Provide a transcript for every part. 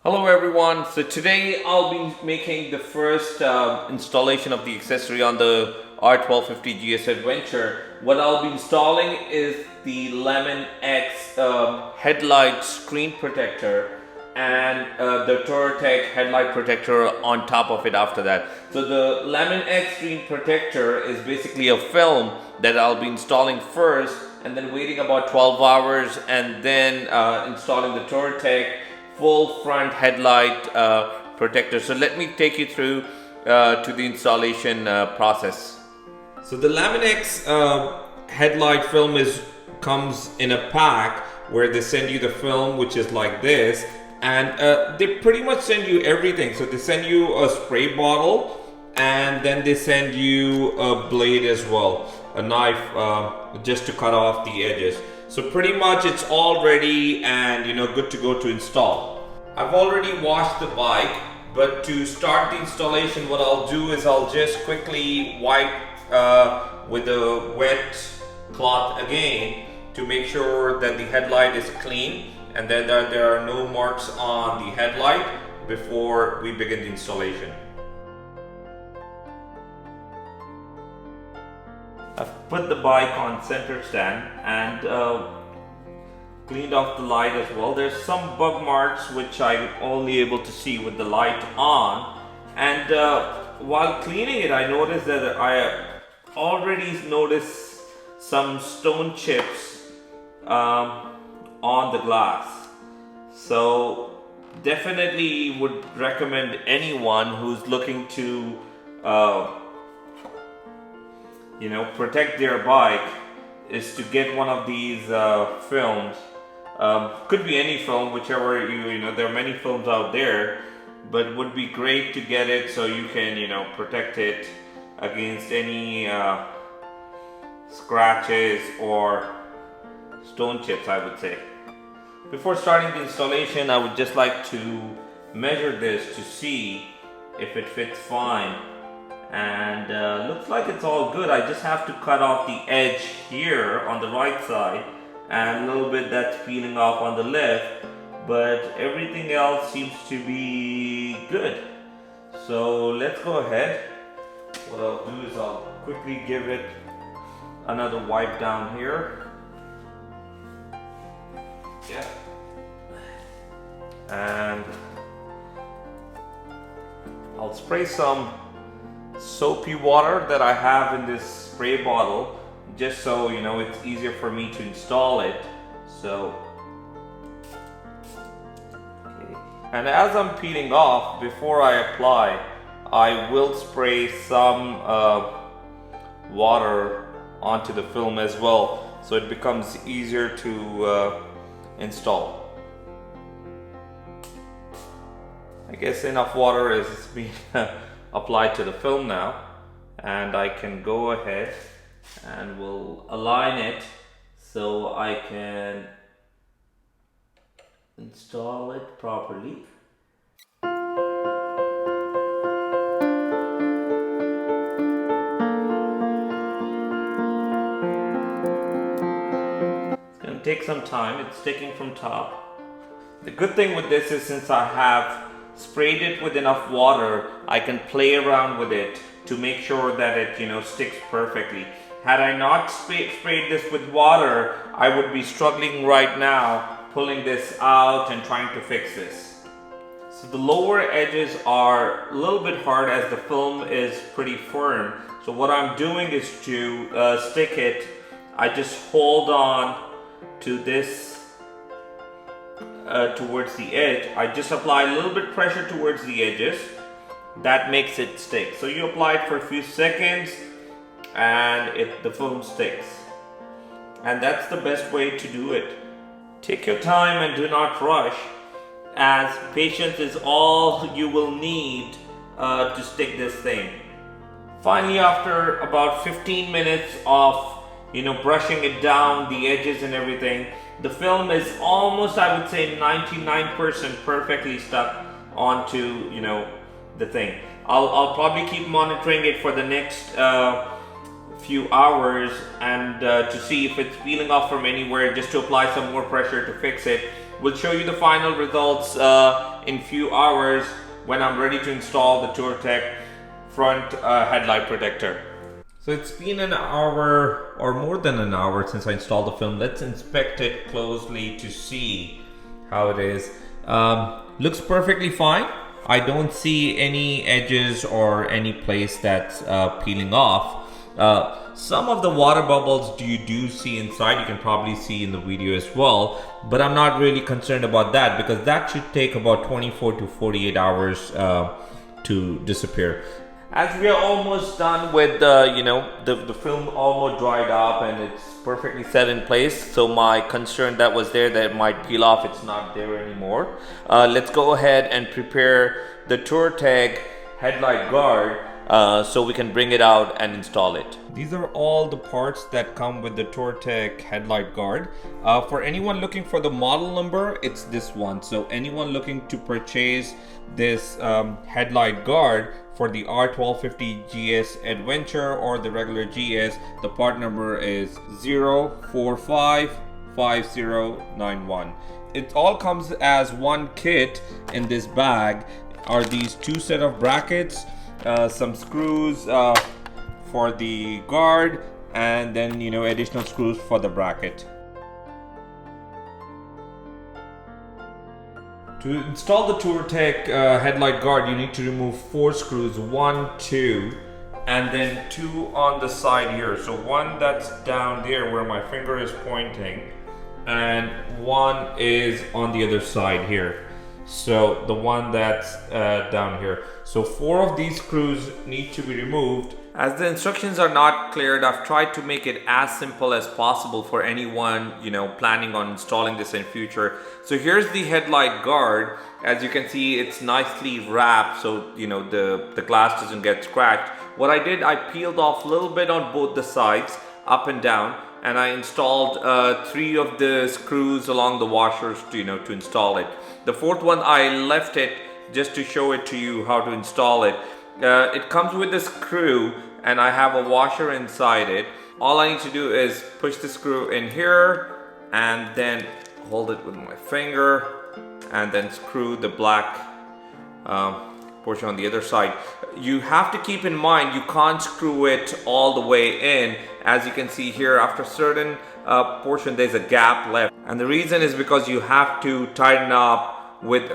Hello everyone, so today I'll be making the first installation of the accessory on the R1250GSAdventure. What I'll be installing is the Lamin-X headlight screen protector and the Touratech headlight protector on top of it after that. So the Lamin-X screen protector is basically a film that I'll be installing first and then waiting about 12 hours and then installing the Touratech full front headlight protector. So let me take you through to the installation process. So the Lamin-X headlight film comes in a pack where they send you the film, which is like this, and they pretty much send you everything. So they send you a spray bottle and then they send you a blade as well, a knife just to cut off the edges. So pretty much it's all ready and good to go to install. I've already washed the bike, but to start the installation what I'll do is I'll just quickly wipe with a wet cloth again to make sure that the headlight is clean and that there are no marks on the headlight before we begin the installation. I've put the bike on center stand and cleaned off the light as well. There's some bug marks which I'm only able to see with the light on, and while cleaning it I noticed that I already noticed some stone chips on the glass. So definitely would recommend anyone who's looking to protect their bike is to get one of these films. Could be any film, whichever there are many films out there, but would be great to get it so you can protect it against any scratches or stone chips, I would say. Before starting the installation, I would just like to measure this to see if it fits fine, and looks like it's all good. I just have to cut off the edge here on the right side and a little bit that's peeling off on the left, but everything else seems to be good. So let's go ahead. What I'll do is I'll quickly give it another wipe down here. Yeah. And I'll spray some soapy water that I have in this spray bottle, just so it's easier for me to install it. So okay. And as I'm peeling off, before I apply, I will spray some water onto the film as well, so it becomes easier to install. I guess enough water is being applied to the film now, and I can go ahead and we'll align it so I can install it properly. It's going to take some time. It's sticking from top. The good thing with this is, since I have sprayed it with enough water, I can play around with it to make sure that it sticks perfectly. Had I not sprayed this with water, I would be struggling right now pulling this out and trying to fix this. So the lower edges are a little bit hard as the film is pretty firm. So what I'm doing is to stick it, I just hold on to this towards the edge. I just apply a little bit pressure towards the edges. That makes it stick. So you apply it for a few seconds and the film sticks. And that's the best way to do it. Take your time and do not rush, as patience is all you will need to stick this thing. Finally, after about 15 minutes of brushing it down, the edges and everything, the film is almost, I would say, 99% perfectly stuck onto the thing. I'll probably keep monitoring it for the next few hours and to see if it's peeling off from anywhere, just to apply some more pressure to fix it. We'll show you the final results in few hours when I'm ready to install the Touratech front headlight protector. So it's been an hour or more than an hour since I installed the film. Let's inspect it closely to see how it is. Looks perfectly fine. I don't see any edges or any place that's peeling off. Some of the water bubbles you do see inside, you can probably see in the video as well, but I'm not really concerned about that because that should take about 24 to 48 hours to disappear. As we are almost done with the film almost dried up and it's perfectly set in place, so my concern that was there that it might peel off, it's not there anymore. Let's go ahead and prepare the Touratech headlight guard so we can bring it out and install it. These are all the parts that come with the Touratech headlight guard. For anyone looking for the model number, it's this one. So anyone looking to purchase this headlight guard for the R1250GSAdventure or the regular GS, the part number is 0455091. It all comes as one kit in this bag. Are these two set of brackets, some screws for the guard, and then additional screws for the bracket. To install the Touratech headlight guard, you need to remove 4 screws, 1, 2, and then 2 on the side here. So one that's down there where my finger is pointing, and one is on the other side here. So the one that's down here. So 4 of these screws need to be removed. As the instructions are not cleared, I've tried to make it as simple as possible for anyone planning on installing this in future. So here's the headlight guard. As you can see, it's nicely wrapped so the glass doesn't get scratched. What I did, I peeled off a little bit on both the sides, up and down, and I installed 3 of the screws along the washers to install it. The 4th one I left it just to show it to you how to install it. It comes with a screw and I have a washer inside it. All I need to do is push the screw in here and then hold it with my finger and then screw the black portion on the other side. You have to keep in mind you can't screw it all the way in. As you can see here, after a certain portion there's a gap left, and the reason is because you have to tighten up with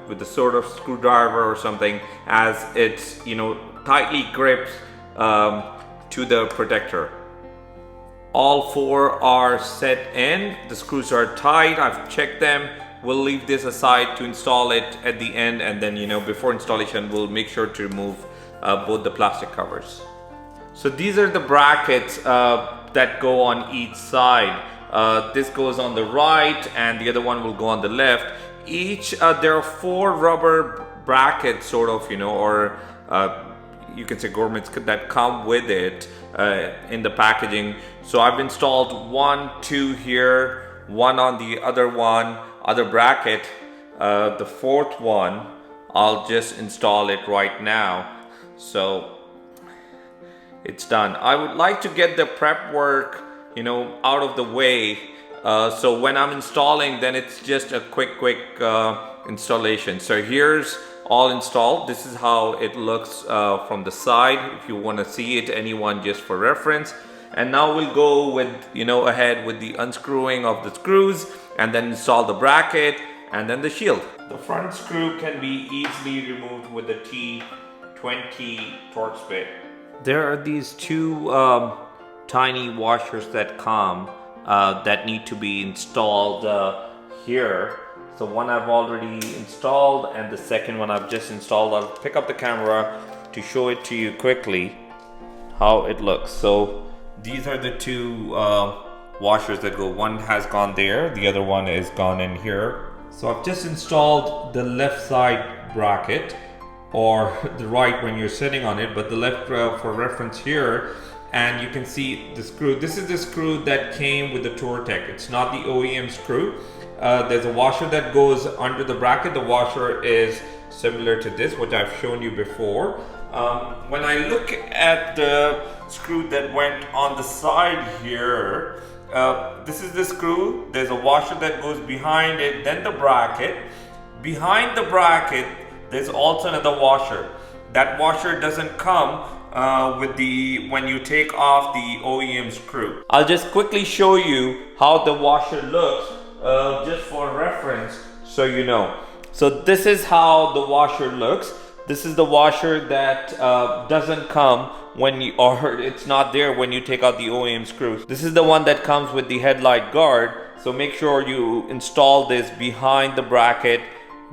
with the sort of screwdriver or something, as it's tightly grips to the protector. All 4 are set in, the screws are tight, I've checked them. We'll leave this aside to install it at the end, and then before installation we'll make sure to remove both the plastic covers. So these are the brackets that go on each side. This goes on the right and the other one will go on the left. Each there are 4 rubber brackets sort of or you can say grommets that come with it in the packaging. So I've installed 1, 2 here, 1 on the other bracket. The 4th one I'll just install it right now. So it's done. I would like to get the prep work out of the way, so when I'm installing, then it's just a quick installation. So here's all installed. This is how it looks from the side. If you want to see it, anyone, just for reference. And now we'll go with ahead with the unscrewing of the screws and then install the bracket and then the shield. The front screw can be easily removed with the T20 Torx bit. There are these 2 tiny washers that come that need to be installed here. So one I've already installed and the second one I've just installed. I'll pick up the camera to show it to you quickly how it looks. So these are the 2 washers that go. One has gone there, the other one is gone in here. So I've just installed the left side bracket, or the right when you're sitting on it, but the left for reference here. And you can see the screw. This is the screw that came with the Touratech. It's not the OEM screw. There's a washer that goes under the bracket. The washer is similar to this, which I've shown you before. When I look at the screw that went on the side here, this is the screw. There's a washer that goes behind it, then the bracket. Behind the bracket, there's also another washer. That washer doesn't come when you take off the OEM screw. I'll just quickly show you how the washer looks, just for reference, so you know. So this is how the washer looks. This is the washer that doesn't come when you, or it's not there when you take out the OEM screws. This is the one that comes with the headlight guard. So make sure you install this behind the bracket,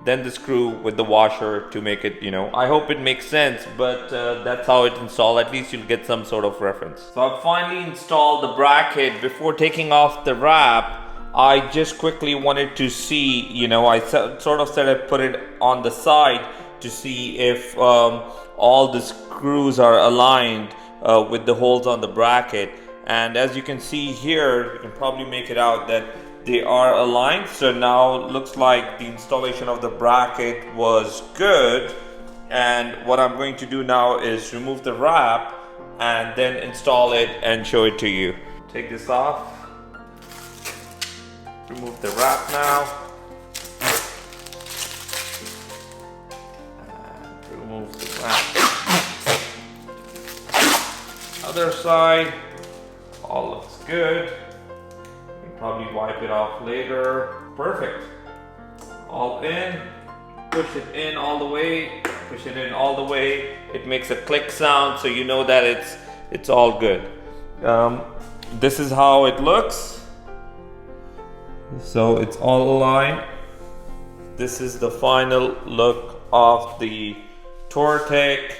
then the screw with the washer to make it, you know. I hope it makes sense, but that's how it's installed. At least you'll get some sort of reference. So I've finally installed the bracket. Before taking off the wrap, I just quickly wanted to see, you know, I sort of said I put it on the side to see if all the screws are aligned with the holes on the bracket. And as you can see here, you can probably make it out that they are aligned. So now it looks like the installation of the bracket was good. And what I'm going to do now is remove the wrap and then install it and show it to you. Take this off. Remove the wrap now. And remove the wrap. Other side, all looks good. You can probably wipe it off later. Perfect. All in. Push it in all the way. Push it in all the way. It makes a click sound, so you know that it's all good. This is how it looks. So it's all aligned. This is the final look of the Touratech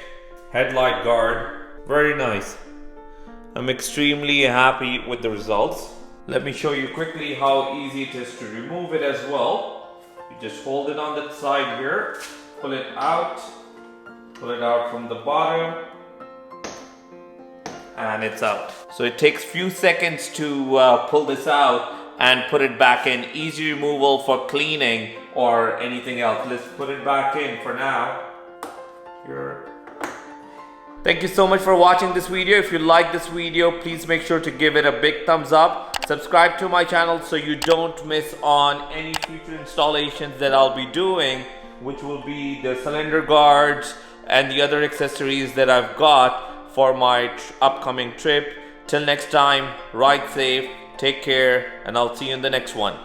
headlight guard. Very nice. I'm extremely happy with the results. Let me show you quickly how easy it is to remove it as well. You just hold it on the side here, pull it out from the bottom, and it's out. So it takes few seconds to pull this out and put it back in. Easy removal for cleaning or anything else. Let's put it back in for now. Here. Thank you so much for watching this video. If you like this video, please make sure to give it a big thumbs up. Subscribe to my channel so you don't miss on any future installations that I'll be doing, which will be the cylinder guards and the other accessories that I've got for my upcoming trip. Till next time, ride safe, take care, and I'll see you in the next one.